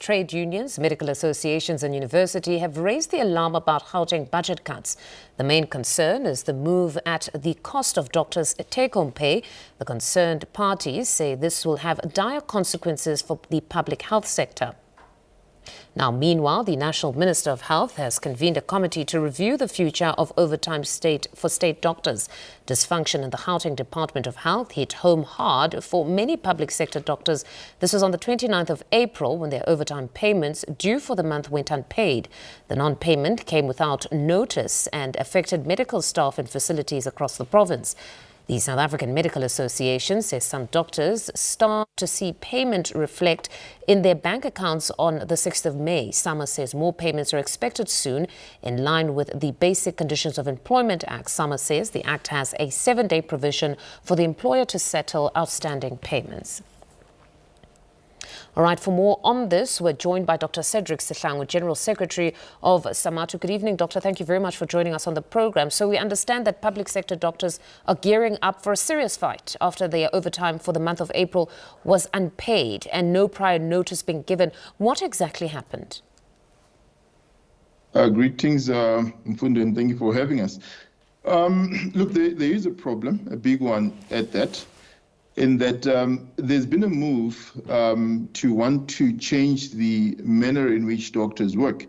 trade unions, medical associations and university have raised the alarm about Gauteng budget cuts. The main concern is the move at the cost of doctors' take-home pay. The concerned parties say this will have dire consequences for the public health sector. Now, meanwhile, the National Minister of Health has convened a committee to review the future of overtime for state doctors. Dysfunction in the Gauteng Department of Health hit home hard for many public sector doctors. This was on the 29th of April when their overtime payments due for the month went unpaid. The non-payment came without notice and affected medical staff in facilities across the province. The South African Medical Association says some doctors start to see payment reflect in their bank accounts on the 6th of May. SAMA says more payments are expected soon in line with the Basic Conditions of Employment Act. SAMA says the Act has a 7-day provision for the employer to settle outstanding payments. All right, for more on this, we're joined by Dr Cedric Sihlangu, General Secretary of SAMATU. Good evening, Doctor. Thank you very much for joining us on the program. So we understand that public sector doctors are gearing up for a serious fight after their overtime for the month of April was unpaid and no prior notice being given. What exactly happened? Greetings, Mfundo, and thank you for having us. Look, there is a problem, a big one at that, in that there's been a move to want to change the manner in which doctors work.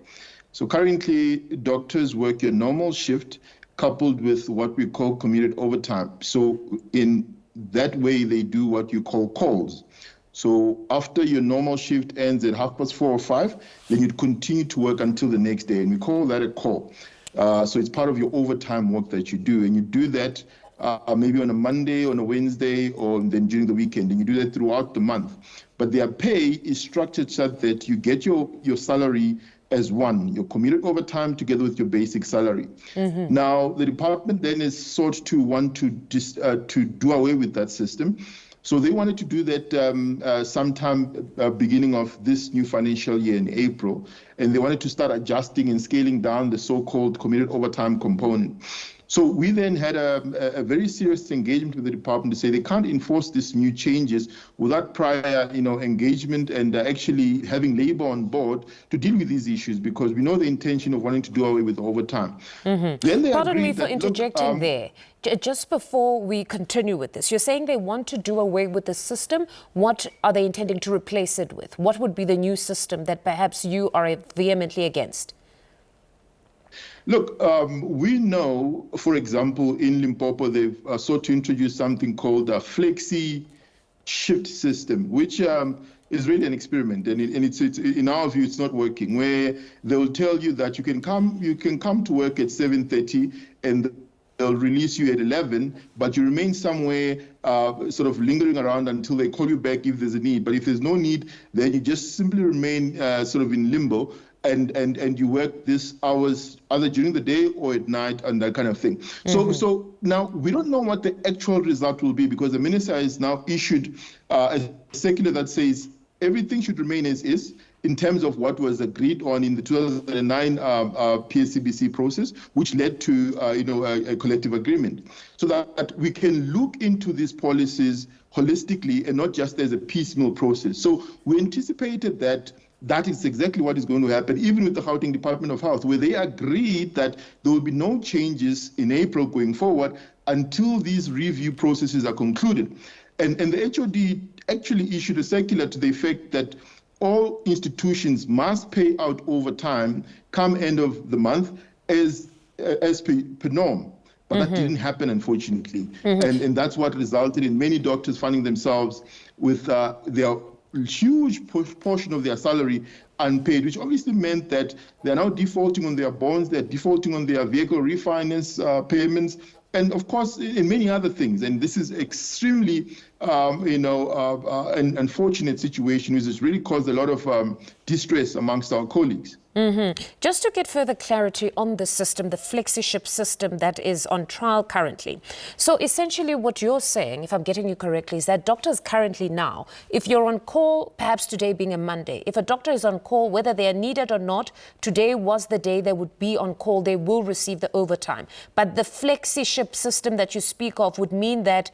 So currently, doctors work a normal shift coupled with what we call commuted overtime. So in that way, they do what you call calls. So after your normal shift ends at 4:30 or 5, then you'd continue to work until the next day, and we call that a call. So it's part of your overtime work that you do, and you do that maybe on a Monday, on a Wednesday, or then during the weekend, and you do that throughout the month. But their pay is structured such that you get your salary as one, your commuted overtime together with your basic salary. Mm-hmm. Now, the department then is sought to want to do away with that system. So they wanted to do that sometime beginning of this new financial year in April, and they wanted to start adjusting and scaling down the so-called commuted overtime component. So we then had a very serious engagement with the department to say they can't enforce these new changes without prior, engagement and actually having labor on board to deal with these issues, because we know the intention of wanting to do away with overtime. Mm-hmm. Then Pardon me for interjecting there. Just before we continue with this, you're saying they want to do away with the system. What are they intending to replace it with? What would be the new system that perhaps you are vehemently against? Look, we know, for example, in Limpopo, they've sought to introduce something called a Flexiship system, which is really an experiment, and it's in our view, it's not working. Where they'll tell you that you can come to work at 7:30, and they'll release you at 11, but you remain somewhere sort of lingering around until they call you back if there's a need. But if there's no need, then you just simply remain sort of in limbo. And you work these hours either during the day or at night and that kind of thing. Mm-hmm. So now we don't know what the actual result will be, because the minister has now issued a circular that says everything should remain as is in terms of what was agreed on in the 2009 SABC process, which led to a collective agreement, so that we can look into these policies holistically and not just as a piecemeal process. So we anticipated that is exactly what is going to happen, even with the Gauteng Department of Health, where they agreed that there will be no changes in April going forward until these review processes are concluded. And the HOD actually issued a circular to the effect that all institutions must pay out overtime come end of the month as per norm. But mm-hmm. that didn't happen, unfortunately. Mm-hmm. And that's what resulted in many doctors finding themselves with their huge portion of their salary unpaid, which obviously meant that they're now defaulting on their bonds, they're defaulting on their vehicle refinance payments, and of course, in many other things. And this is extremely, an unfortunate situation, which has really caused a lot of distress amongst our colleagues. Mm-hmm. Just to get further clarity on the system, the Flexiship system that is on trial currently. So essentially what you're saying, if I'm getting you correctly, is that doctors currently now, if you're on call, perhaps today being a Monday, if a doctor is on call, whether they are needed or not, today was the day they would be on call, they will receive the overtime. But the Flexiship system that you speak of would mean that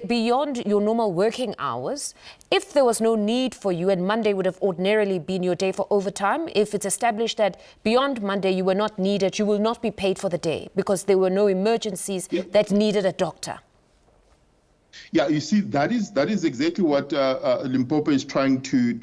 beyond your normal working hours, if there was no need for you and Monday would have ordinarily been your day for overtime, if it's established that beyond Monday you were not needed, you will not be paid for the day because there were no emergencies that needed a doctor. Yeah, you see, that is exactly what Limpopo is trying to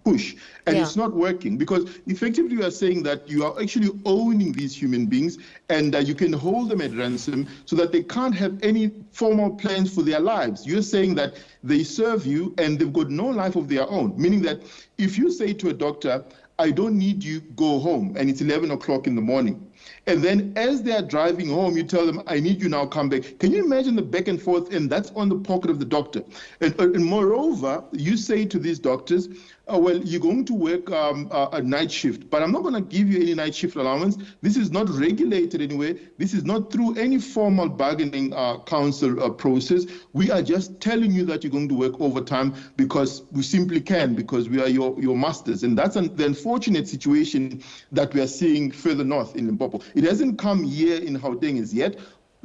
push, and it's not working because effectively you are saying that you are actually owning these human beings, and you can hold them at ransom so that they can't have any formal plans for their lives. You're saying that they serve you and they've got no life of their own, meaning that if you say to a doctor, I don't need you, go home, and it's 11 o'clock in the morning. And then as they are driving home, you tell them, I need you now, come back. Can you imagine the back and forth? And that's on the pocket of the doctor. And moreover, you say to these doctors, well, you're going to work a night shift, but I'm not going to give you any night shift allowance. This is not regulated anyway. This is not through any formal bargaining council process. We are just telling you that you're going to work overtime because we simply can, because we are your masters. And that's the unfortunate situation that we are seeing further north in Limpopo. It hasn't come here in Gauteng as yet.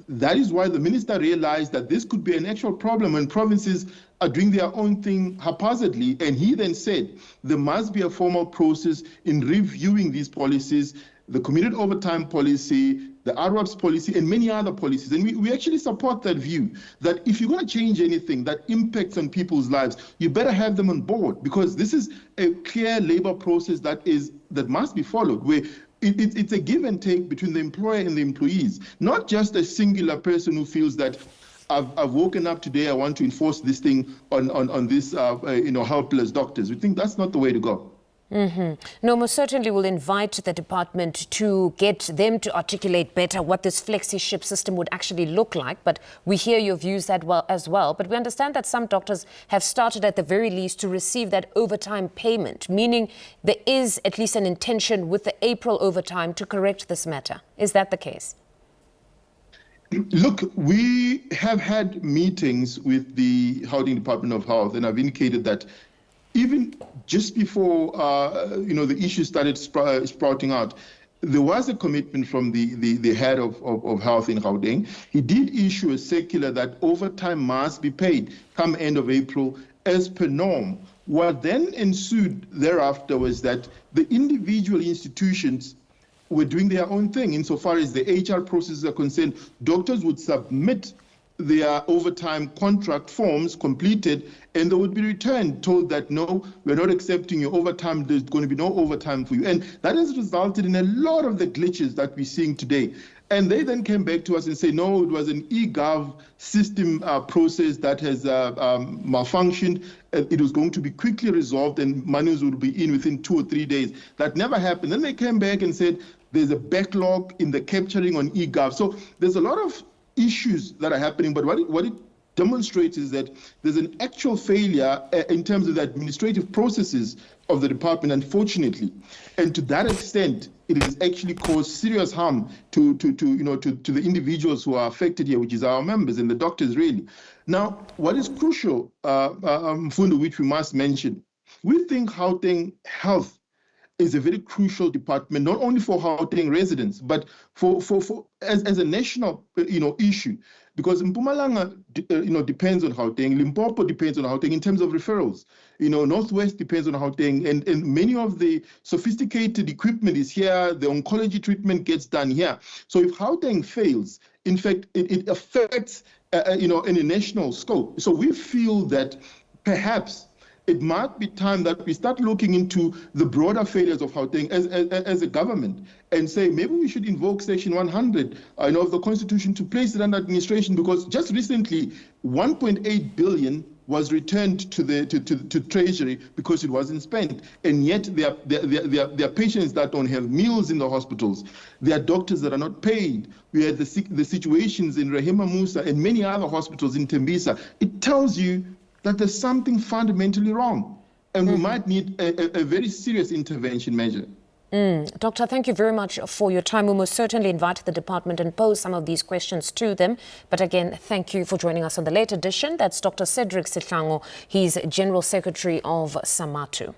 That is why the minister realized that this could be an actual problem when provinces are doing their own thing haphazardly. And he then said there must be a formal process in reviewing these policies, the commuted overtime policy, the RWAPS policy, and many other policies. And we actually support that view that if you're going to change anything that impacts on people's lives, you better have them on board, because this is a clear labor process that must be followed, where it's a give and take between the employer and the employees, not just a singular person who feels that I've woken up today, I want to enforce this thing on this helpless doctors. We think that's not the way to go. No, most certainly we'll invite the department to get them to articulate better what this Flexiship system would actually look like. But we hear your views as well. But we understand that some doctors have started at the very least to receive that overtime payment, meaning there is at least an intention with the April overtime to correct this matter. Is that the case? Look, we have had meetings with the Gauteng Department of Health, and I've indicated that even just before the issue started sprouting out, there was a commitment from the head of health in Gauteng. He did issue a circular that overtime must be paid come end of April as per norm. What then ensued thereafter was that the individual institutions were doing their own thing. Insofar as the HR processes are concerned, doctors would submit their overtime contract forms completed, and they would be returned, told that, no, we're not accepting your overtime, there's going to be no overtime for you. And that has resulted in a lot of the glitches that we're seeing today. And they then came back to us and say, no, it was an eGov system process that has malfunctioned. It was going to be quickly resolved and monies would be in within 2 or 3 days. That never happened. Then they came back and said, there's a backlog in the capturing on eGov. So there's a lot of issues that are happening, but what it demonstrates is that there's an actual failure in terms of the administrative processes of the department, unfortunately. And to that extent, it has actually caused serious harm to the individuals who are affected here, which is our members and the doctors, really. Now, what is crucial, Mfundo, which we must mention, we think Gauteng Health is a very crucial department, not only for Gauteng residents, but for as a national issue, because Mpumalanga depends on Gauteng, Limpopo depends on Gauteng in terms of referrals. Northwest depends on Gauteng, and many of the sophisticated equipment is here. The oncology treatment gets done here. So if Gauteng fails, in fact, it affects in a national scope. So we feel that perhaps it might be time that we start looking into the broader failures of Gauteng as a government and say maybe we should invoke Section 100 of the Constitution to place it under administration, because just recently 1.8 billion was returned to Treasury because it wasn't spent, and yet there are patients that don't have meals in the hospitals. There are doctors that are not paid. We had the situations in Rahima Musa and many other hospitals in Tembisa. It tells you that there's something fundamentally wrong, and we might need a very serious intervention measure. Doctor, thank you very much for your time. We must certainly invite the department and pose some of these questions to them. But again, thank you for joining us on the late edition. That's Dr. Cedric Sihlangu. He's General Secretary of SAMATU.